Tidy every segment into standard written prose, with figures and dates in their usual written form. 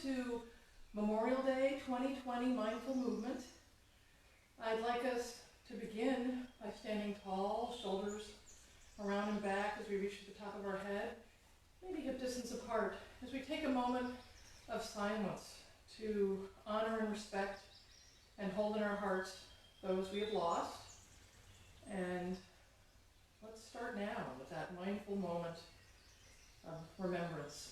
to Memorial Day 2020 Mindful Movement. I'd like us to begin by standing tall, shoulders around and back as we reach to the top of our head, maybe hip distance apart, as we take a moment of silence to honor and respect and hold in our hearts those we have lost. And let's start now with that mindful moment of remembrance.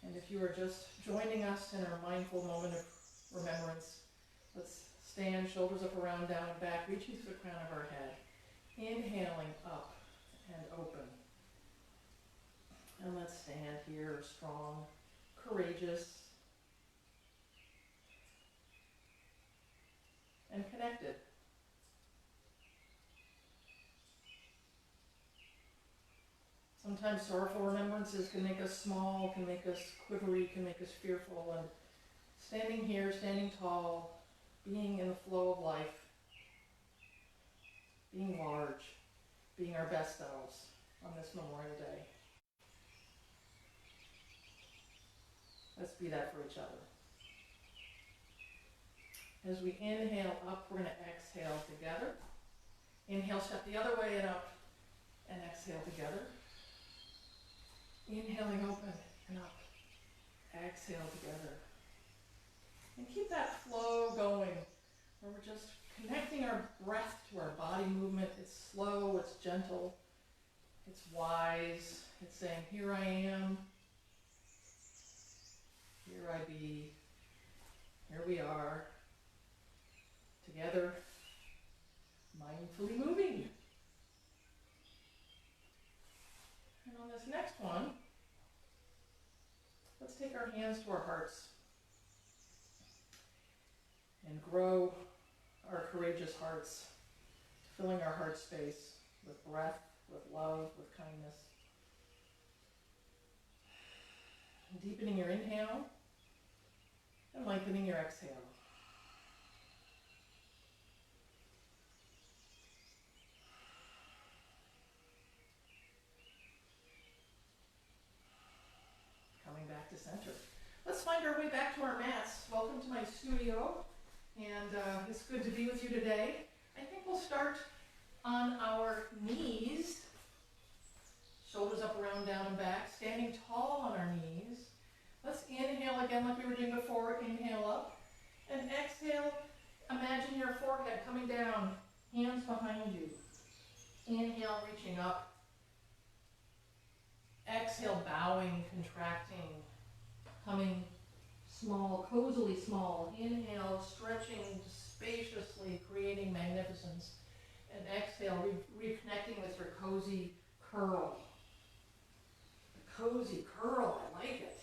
And if you are just joining us in our mindful moment of remembrance, let's stand, shoulders up, around, down, and back, reaching to the crown of our head. Inhaling up and open. And let's stand here strong, courageous, and connected. Sometimes sorrowful remembrances can make us small, can make us quivery, can make us fearful. And standing here, standing tall, being in the flow of life, being large, being our best selves on this Memorial Day. Let's be that for each other. As we inhale up, we're going to exhale together. Inhale, step the other way and up, and exhale together. Inhaling open and up. Exhale together. And keep that flow going, where we're just connecting our breath to our body movement. It's slow, it's gentle, it's wise. It's saying, here I am, here I be, here we are, together, mindfully moving. And on this next one, let's take our hands to our hearts and grow our courageous hearts, filling our heart space with breath, with love, with kindness. And deepening your inhale and lengthening your exhale. Coming back to center. Let's find our way back to our mats. Welcome to my studio, and it's good to be with you today. I think we'll start on our knees, shoulders up, around, down, and back, standing tall on our knees. Let's inhale again like we were doing before. Inhale up, and exhale. Imagine your forehead coming down, hands behind you. Inhale, reaching up. Exhale, bowing, contracting, coming small, cozily small. Inhale, stretching spaciously, creating magnificence. And exhale, reconnecting with your cozy curl. The cozy curl, I like it.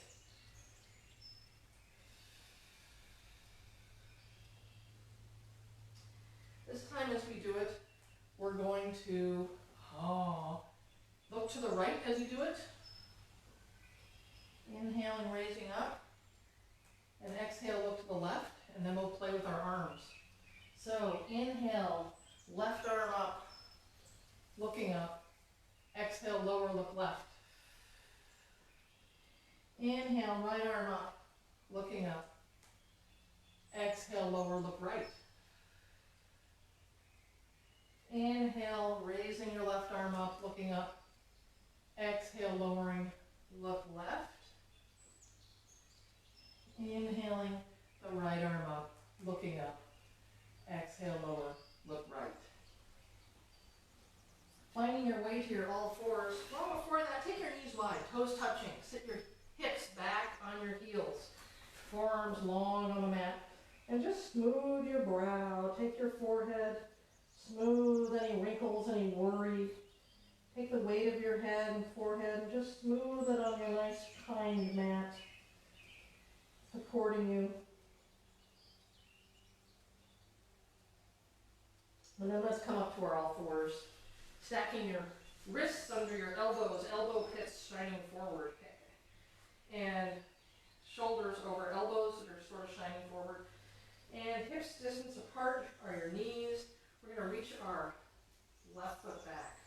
This time as we do it, we're going to look to the right as you do it. Inhaling, raising up, and exhale, look to the left, and then we'll play with our arms. So inhale, left arm up, looking up. Exhale, lower, look left. Inhale, right arm up, looking up. Exhale, lower, look right. Inhale, raising your left arm up, looking up. Exhale, lowering, look left. Inhaling the right arm up, looking up. Exhale, lower, look right. Finding your way to your all fours. Well, before that, take your knees wide, toes touching. Sit your hips back on your heels. Forearms long on the mat. And just smooth your brow. Take your forehead. Smooth any wrinkles, any worry. Take the weight of your head and forehead and just smooth it on your nice, kind mat, supporting you. And then let's come up to our all fours, stacking your wrists under your elbows, elbow pits shining forward, and shoulders over elbows that are sort of shining forward. And hips distance apart are your knees. We're going to reach our left foot back.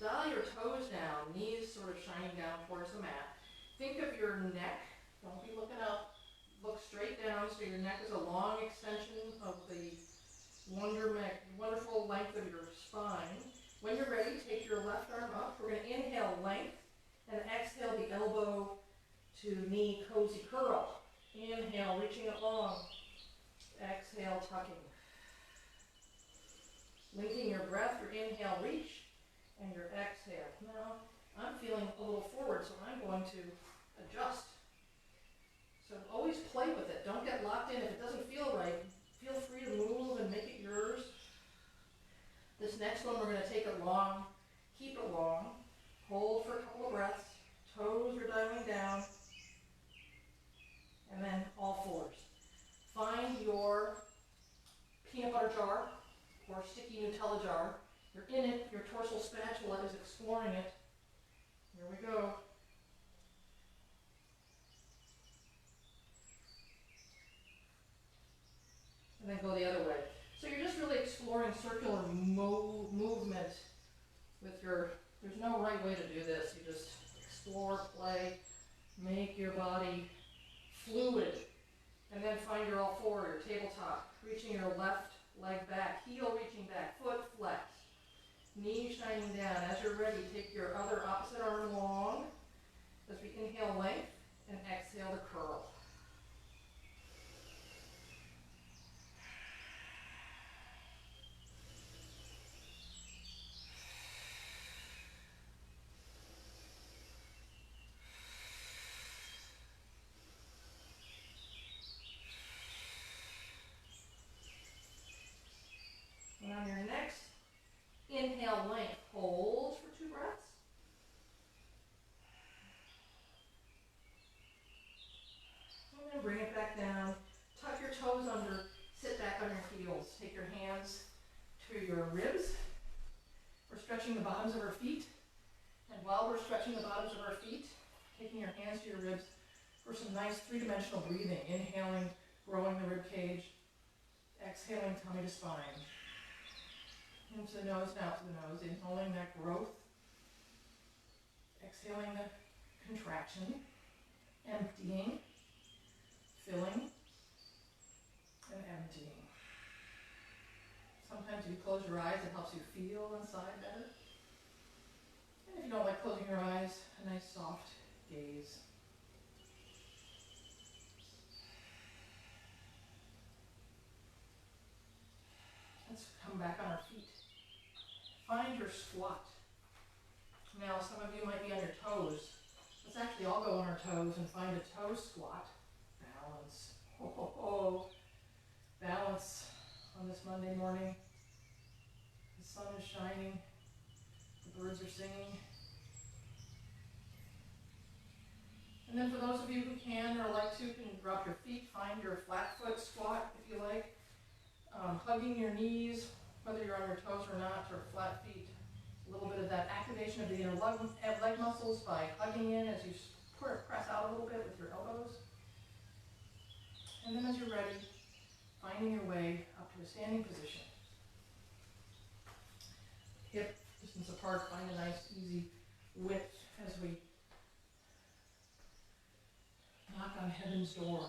Dial your toes down, knees sort of shining down towards the mat. Think of your neck. Don't be looking up. Look straight down so your neck is a long extension of the wonderful length of your spine. When you're ready, take your left arm up. We're going to inhale length and exhale the elbow to knee cozy curl. Inhale, reaching it long. Exhale, tucking. Linking your breath, your inhale, reach, and your exhale. Now, I'm feeling a little forward, so I'm going to adjust. So always play with it. Don't get locked in. If it doesn't feel right, feel free to move and make it yours. This next one, we're going to take it long. Keep it long. Hold for a couple of breaths. Toes are dialing down. And then all fours. Find your peanut butter jar or sticky Nutella jar. You're in it. Your torso spatula is exploring it. Here we go. And then go the other way. So you're just really exploring circular movement with your, there's no right way to do this. You just explore, play, make your body fluid. And then find your all four, your tabletop, reaching your left leg back, heel reaching back, foot flex, knee shining down. As you're ready, take your other opposite arm long as we inhale length and exhale to curl. And on your next inhale length, hold for 2 breaths. And then bring it back down. Tuck your toes under, sit back on your heels. Take your hands to your ribs. We're stretching the bottoms of our feet. And while we're stretching the bottoms of our feet, taking your hands to your ribs for some nice 3-dimensional breathing. Inhaling, growing the rib cage. Exhaling, tummy to spine. Into the nose, now to the nose. Inhaling that growth. Exhaling the contraction. Emptying. Filling. And emptying. Sometimes if you close your eyes, it helps you feel inside better. And if you don't like closing your eyes, a nice soft gaze. Let's come back on our feet. Find your squat. Now, some of you might be on your toes. Let's actually all go on our toes and find a toe squat. Balance. Ho, ho, ho. Balance on this Monday morning. The sun is shining. The birds are singing. And then for those of you who can or like to, can drop your feet. Find your flat foot squat if you like. Hugging your knees, whether you're on your toes or not, or flat feet. A little bit of that activation of the inner leg muscles by hugging in as you press out a little bit with your elbows. And then as you're ready, finding your way up to a standing position. Hip distance apart, find a nice easy width as we knock on heaven's door.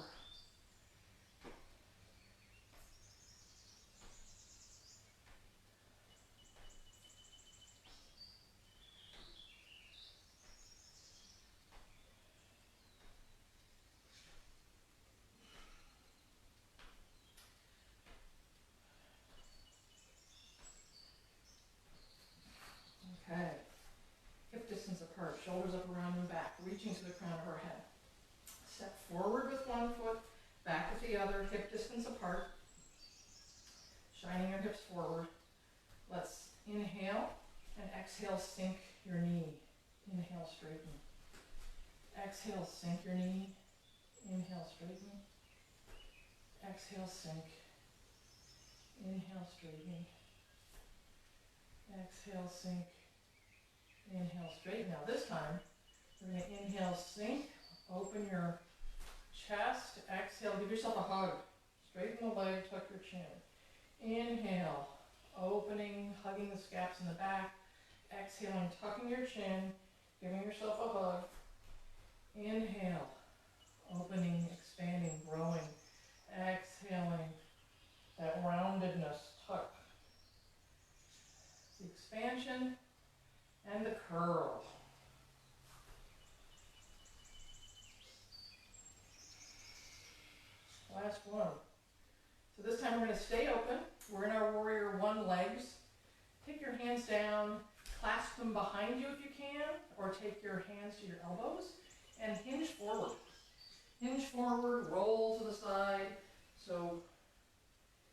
together, hip distance apart, shining your hips forward. Let's inhale and exhale, sink your knee. Inhale, straighten. Exhale, sink your knee. Inhale, straighten. Exhale, sink. Inhale, straighten. Exhale, sink. Inhale, straighten. Now this time, we're going to inhale, sink. Open your chest. Exhale, give yourself a hug. Straighten the leg, tuck your chin. Inhale, opening, hugging the scaps in the back. Exhaling, tucking your chin, giving yourself a hug. Inhale, opening, expanding, growing. Exhaling, that roundedness, tuck. The expansion and the curl. Last one. So this time we're going to stay open. We're in our warrior one legs. Take your hands down, clasp them behind you if you can, or take your hands to your elbows and hinge forward. Hinge forward, roll to the side. So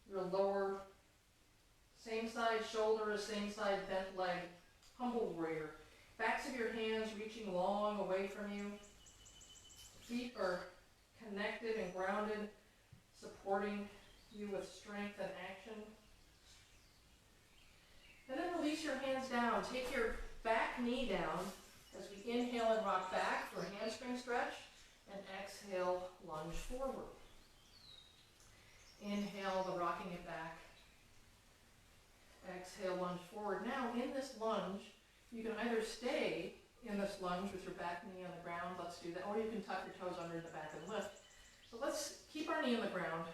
your lower, same side shoulder, same side bent leg, humble warrior. Backs of your hands reaching long away from you. Feet are connected and grounded, supporting you with strength and action. And then release your hands down. Take your back knee down as we inhale and rock back for a hamstring stretch, and exhale, lunge forward. Inhale, the rocking it back. Exhale, lunge forward. Now in this lunge, you can either stay in this lunge with your back knee on the ground, let's do that, or you can tuck your toes under the back and lift. So let's keep our knee on the ground,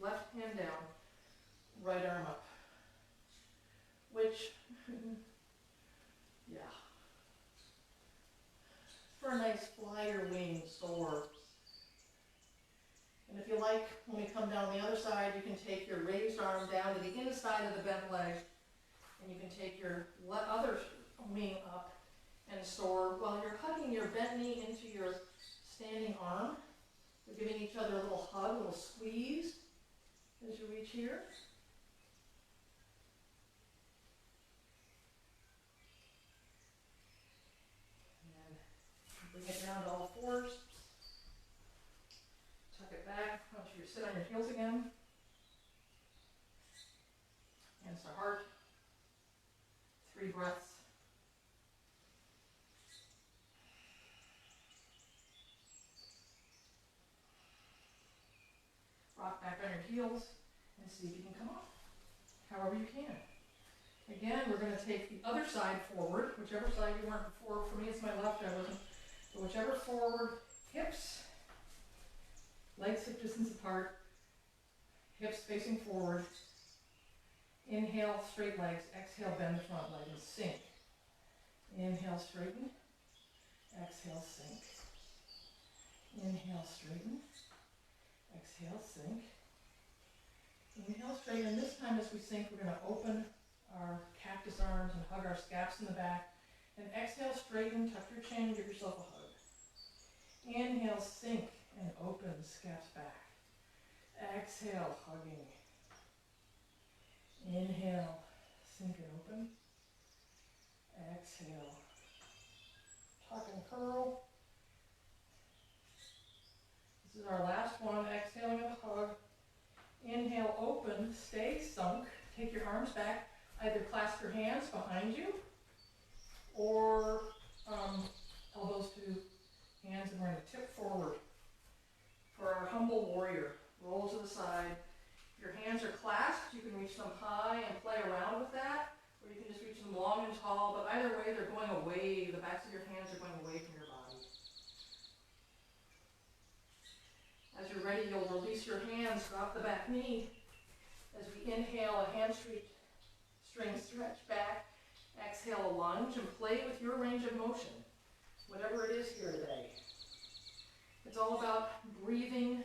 left hand down, right arm up. Which, yeah. For a nice flyer wing soar. And if you like, when we come down the other side, you can take your raised arm down to the inside of the bent leg, and you can take your other wing up and soar while you're hugging your bent knee into your standing arm. We're giving each other a little hug, a little squeeze as you reach here. And bring it down to all fours. Tuck it back. I want you to sit on your heels again. Hands to heart. 3 breaths. Rock back on your heels and see if you can come up, however you can. Again, we're going to take the other side forward, whichever side you weren't before. For me, it's my left, I wasn't. So whichever forward, hips, legs hip distance apart, hips facing forward. Inhale, straight legs. Exhale, bend the front leg and sink. Inhale, straighten. Exhale, sink. Inhale, straighten. Exhale, sink. Inhale, straighten. And this time as we sink, we're going to open our cactus arms and hug our scaps in the back. And exhale, straighten, tuck your chin, give yourself a hug. Inhale, sink and open, scaps back. Exhale, hugging. Inhale, sink and open. Exhale, tuck and curl. This is our last one. Exhaling with a hug. Inhale, open, stay sunk. Take your arms back. Either clasp your hands behind you or elbows to hands, and we're going to tip forward for our humble warrior. Roll to the side. If your hands are clasped, you can reach them high and play around with that, or you can just reach them long and tall, but either way they're going away. The backs of your hands are going away from your body. As you're ready, you'll release your hands, drop the back knee. As we inhale, a hamstring stretch back. Exhale, a lunge, and play with your range of motion, whatever it is here today. It's all about breathing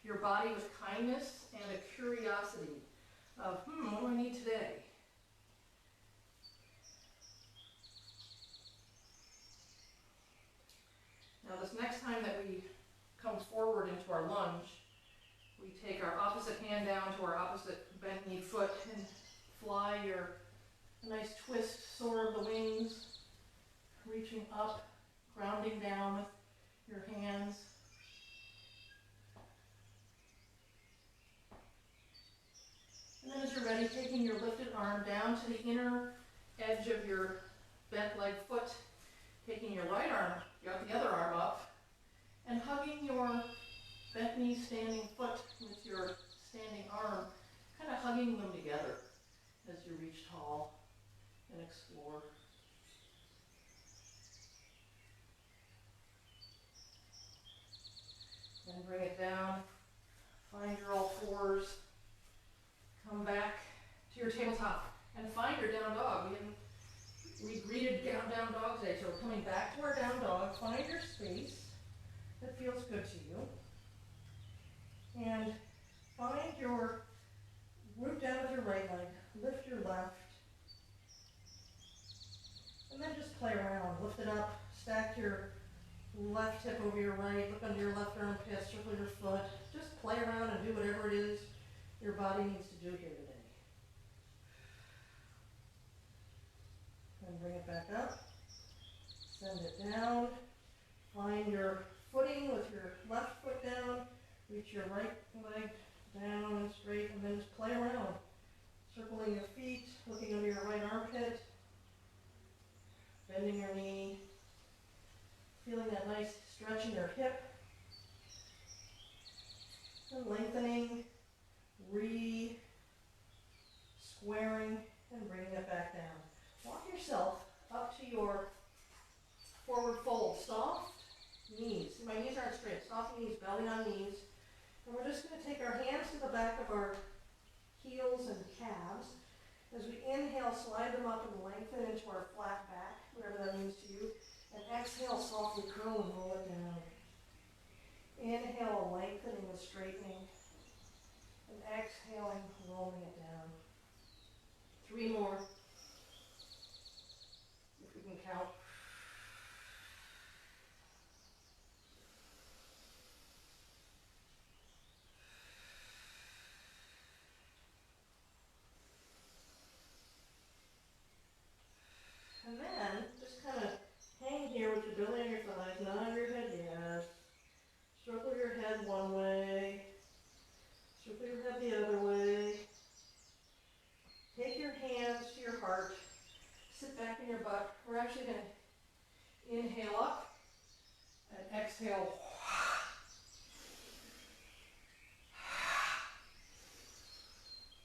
your body with kindness and a curiosity of, what do I need today? Now this next time that we come forward into our lunge, we take our opposite hand down to our opposite bent knee foot and fly your nice twist, soar of the wings, reaching up, grounding down with your hands. And then as you're ready, taking your lifted arm down to the inner edge of your bent leg foot, taking your right arm, you got the other arm up, and hugging your bent knee standing foot with your standing arm, kind of hugging them together as you reach tall and explore. Then bring it down, find your all fours, come back to your tabletop, and find your down dog. We greeted down dog today, so we're coming back to our down dog. Find your space that feels good to you. And find your root down with your right leg, lift your left, and then just play around. Lift it up, stack your left hip over your right, look under your left armpit, circle your foot. Just play around and do whatever it is your body needs to do here today. And bring it back up, send it down, find your footing with your left foot down, reach your right leg down and straight, and then just play around. Circling your feet, looking under your right armpit, bending your knee, feeling that nice stretch in your hip, and lengthening, squaring, and bringing it back down. Walk yourself up to your forward fold, soft knees. My knees aren't straight, soft knees, belly on knees. And we're just going to take our hands to the back of our heels and calves. As we inhale, slide them up and lengthen into our flat back, whatever that means to you. And exhale, softly curl and roll it down. Inhale, lengthening and straightening. And exhaling, rolling it down. 3 more. If we can count. And then, just kind of hang here with your belly on your thighs, nod your head yes. Circle your head one way. Circle your head the other way. Take your hands to your heart. Sit back in your butt. We're actually going to inhale up and exhale.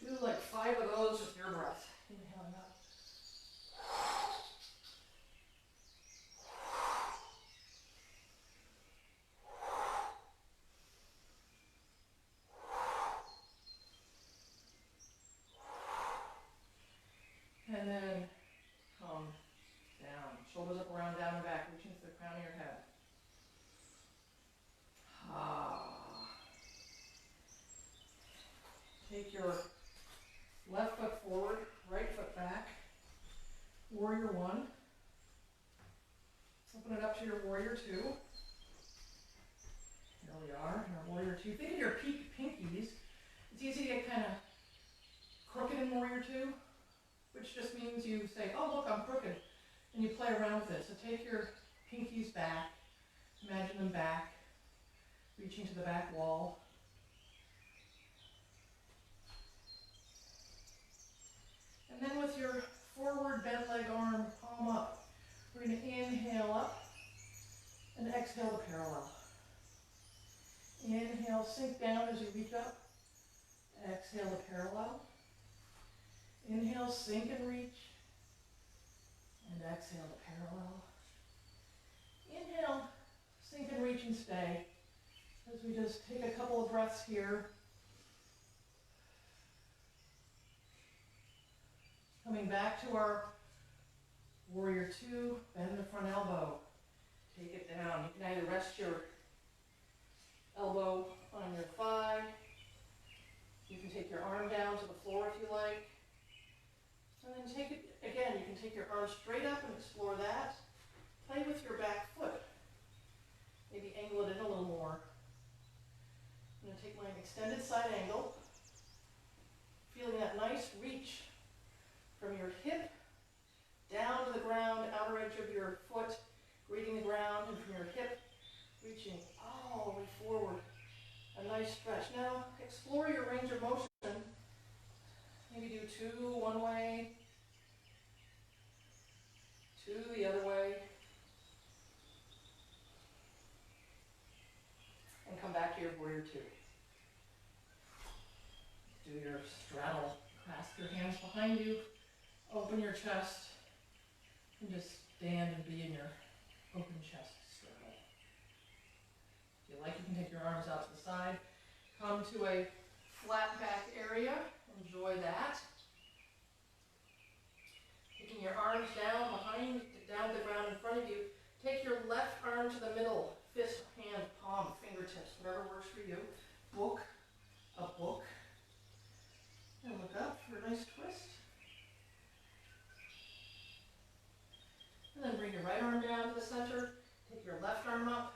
Do like 5 of those with your breath. Inhaling up. And then come down. Shoulders up, around, down and back, reaching to the crown of your head. Take your left foot forward, right foot back. Warrior 1. Open it up to your warrior 2. Here we are, in our warrior 2. Think of your pinkies. It's easy to get kind of crooked in warrior 2. Which just means you say, oh look, I'm crooked, and you play around with it. So take your pinkies back, imagine them back, reaching to the back wall. And then with your forward bent leg arm, palm up, we're going to inhale up and exhale to parallel. Inhale, sink down as you reach up, exhale to parallel. Inhale, sink and reach, and exhale to parallel. Inhale, sink and reach and stay, as we just take a couple of breaths here. Coming back to our warrior 2, bend the front elbow, take it down. You can either rest your elbow on your thigh, you can take your arm down to the floor if you like. And then take it, again, you can take your arm straight up and explore that. Play with your back foot. Maybe angle it in a little more. I'm going to take Doing extended side angle. Feeling that nice reach from your hip down to the ground, outer edge of your foot, greeting the ground, and from your hip, reaching all the way forward. A nice stretch. Now, explore your range of motion. Maybe do 2 one way, 2 the other way, and come back to your warrior 2. Do your straddle. Clasp your hands behind you, open your chest, and just stand and be in your open chest straddle. If you like, you can take your arms out to the side. Come to a flat back area. Enjoy that. Taking your arms down to the ground in front of you. Take your left arm to the middle. Fist, hand, palm, fingertips, whatever works for you. Book, a book. And look up for a nice twist. And then bring your right arm down to the center. Take your left arm up.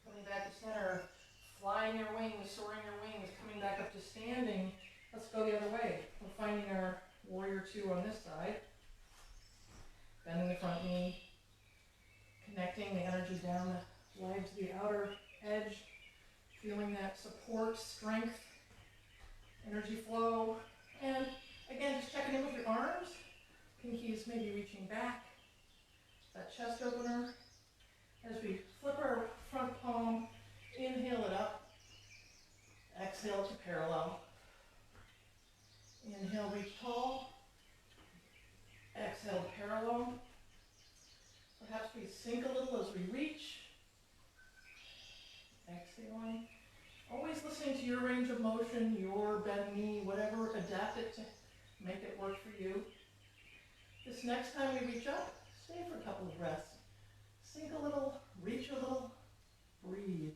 Coming back to center. Flying your wings, soaring your wings, coming back up to standing. Let's go the other way. We're finding our warrior 2 on this side. Bending the front knee. Connecting the energy down the leg to the outer edge. Feeling that support, strength, energy flow. And again, just checking in with your arms. Pinkies maybe reaching back. That chest opener. As we flip our front palm, inhale it up. Exhale to parallel. Inhale, reach tall. Exhale to parallel. Perhaps we sink a little as we reach. Exhaling. Always listening to your range of motion, your bend knee, whatever, adapt it to make it work for you. This next time we reach up, stay for a couple of breaths. Sink a little, reach a little, breathe.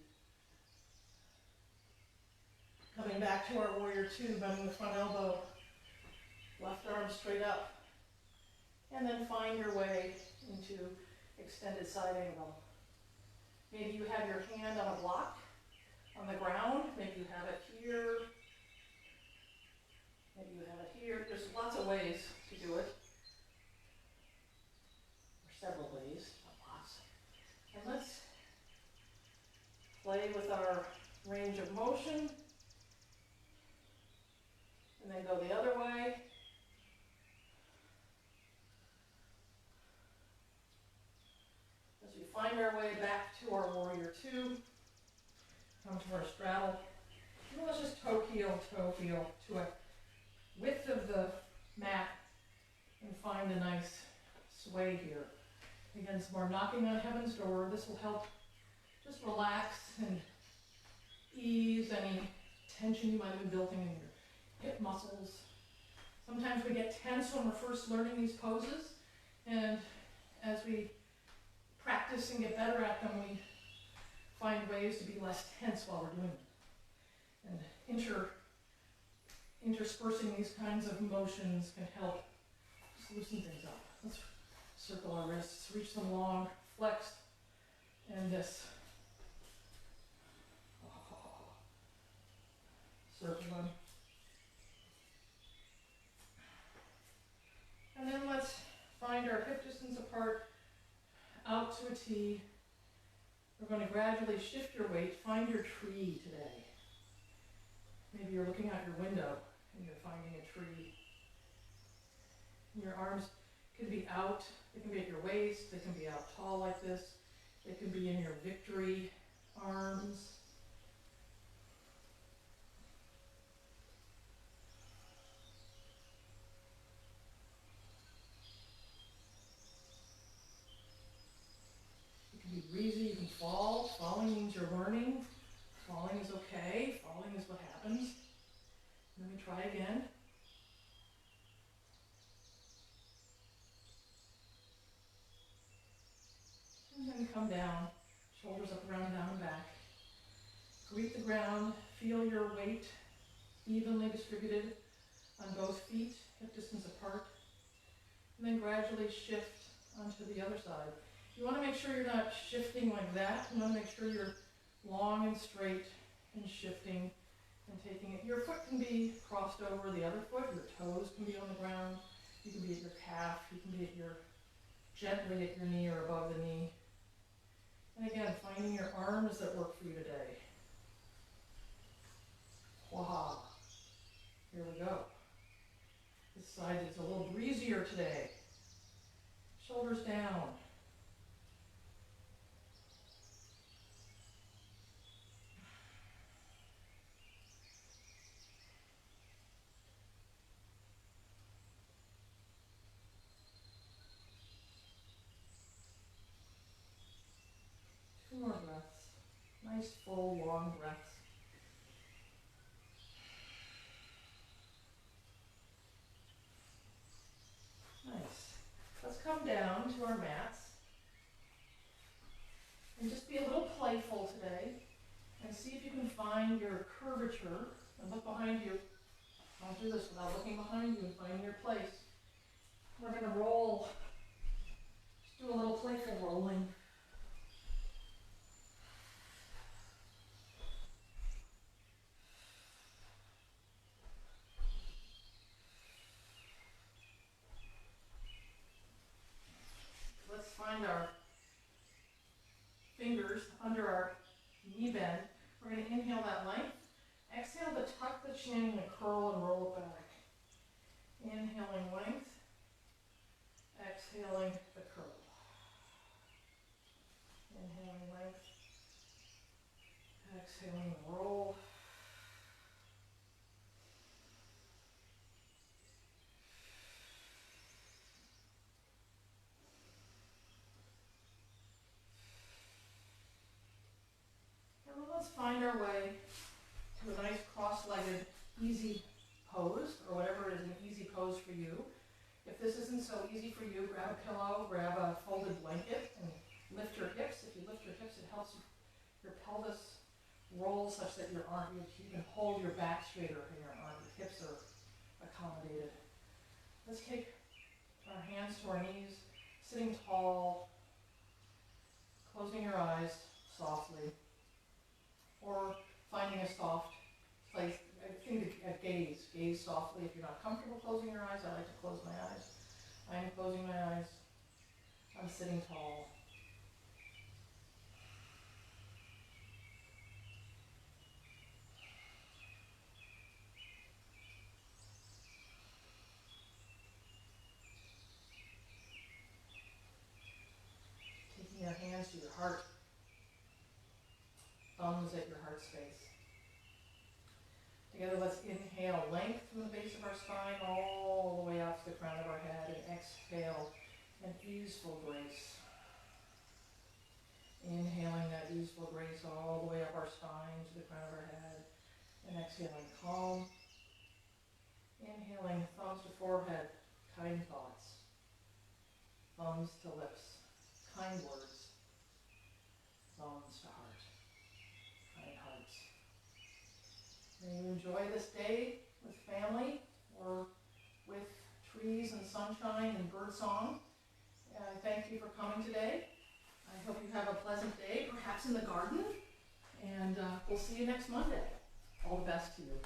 Coming back to our warrior 2, bending the front elbow, left arm straight up, and then find your way into extended side angle. Maybe you have your hand on a block on the ground, maybe you have it here, maybe you have it here. There's lots of ways to do it, or several ways, not lots. And let's play with our range of motion. And then go the other way. As we find our way back to our warrior 2, come to our straddle. And let's just toe heel to a width of the mat and find a nice sway here. Again, some more knocking on heaven's door. This will help just relax and ease any tension you might have been building in your hip muscles. Sometimes we get tense when we're first learning these poses, and as we practice and get better at them, we find ways to be less tense while we're doing it. And interspersing these kinds of motions can help just loosen things up. Let's circle our wrists, reach them long, flexed, and this. Circle them. And then let's find our hip distance apart, out to a T. We're going to gradually shift your weight. Find your tree today. Maybe you're looking out your window and you're finding a tree. Your arms can be out. They can be at your waist. They can be out tall like this. They can be in your victory arms. You can be breezy, you can fall. Falling means you're learning. Falling is okay. Falling is what happens. Let me try again. And then come down, shoulders up, around, down, and back. Greet the ground, feel your weight evenly distributed on both feet, hip distance apart. And then gradually shift onto the other side. You want to make sure you're not shifting like that. You want to make sure you're long and straight and shifting and taking it. Your foot can be crossed over the other foot. Your toes can be on the ground. You can be at your calf. You can be at your, gently at your knee or above the knee. And again, finding your arms that work for you today. Wow. Here we go. This side is a little breezier today. Shoulders down. 2 more breaths. Nice, full, long breaths. Nice. Let's come down to our mats and just be a little playful today and see if you can find your curvature and look behind you. Don't do this without looking behind you and finding your place. We're going to roll. Just do a little playful rolling. Let's find our fingers under our knee bend. We're going to inhale that length. Exhale to tuck the chin and curl and roll it back. Inhaling length. Exhaling the curl. Inhaling length. Exhaling the roll. And then let's find our way to a nice cross-legged, easy pose, or whatever is an easy pose for you. If this isn't so easy for you, grab a pillow, grab a folded blanket, and lift your hips. If you lift your hips, it helps your pelvis roll such that your arm, you can hold your back straighter and your hips are accommodated. Let's take our hands to our knees, sitting tall, closing your eyes softly, or finding a soft place. I think gaze softly. If you're not comfortable closing your eyes, I like to close my eyes. I am closing my eyes. I'm sitting tall. Taking your hands to your heart, thumbs at your heart space. Together, let's inhale length from the base of our spine all the way out to the crown of our head, and exhale an easeful grace. Inhaling that easeful grace all the way up our spine to the crown of our head, and exhaling calm. Inhaling thumbs to forehead, kind thoughts. Thumbs to lips, kind words. Thumbs to heart, kind hearts. May you enjoy this day with family or with trees and sunshine and bird song. I thank you for coming today. I hope you have a pleasant day, perhaps in the garden, and we'll see you next Monday. All the best to you.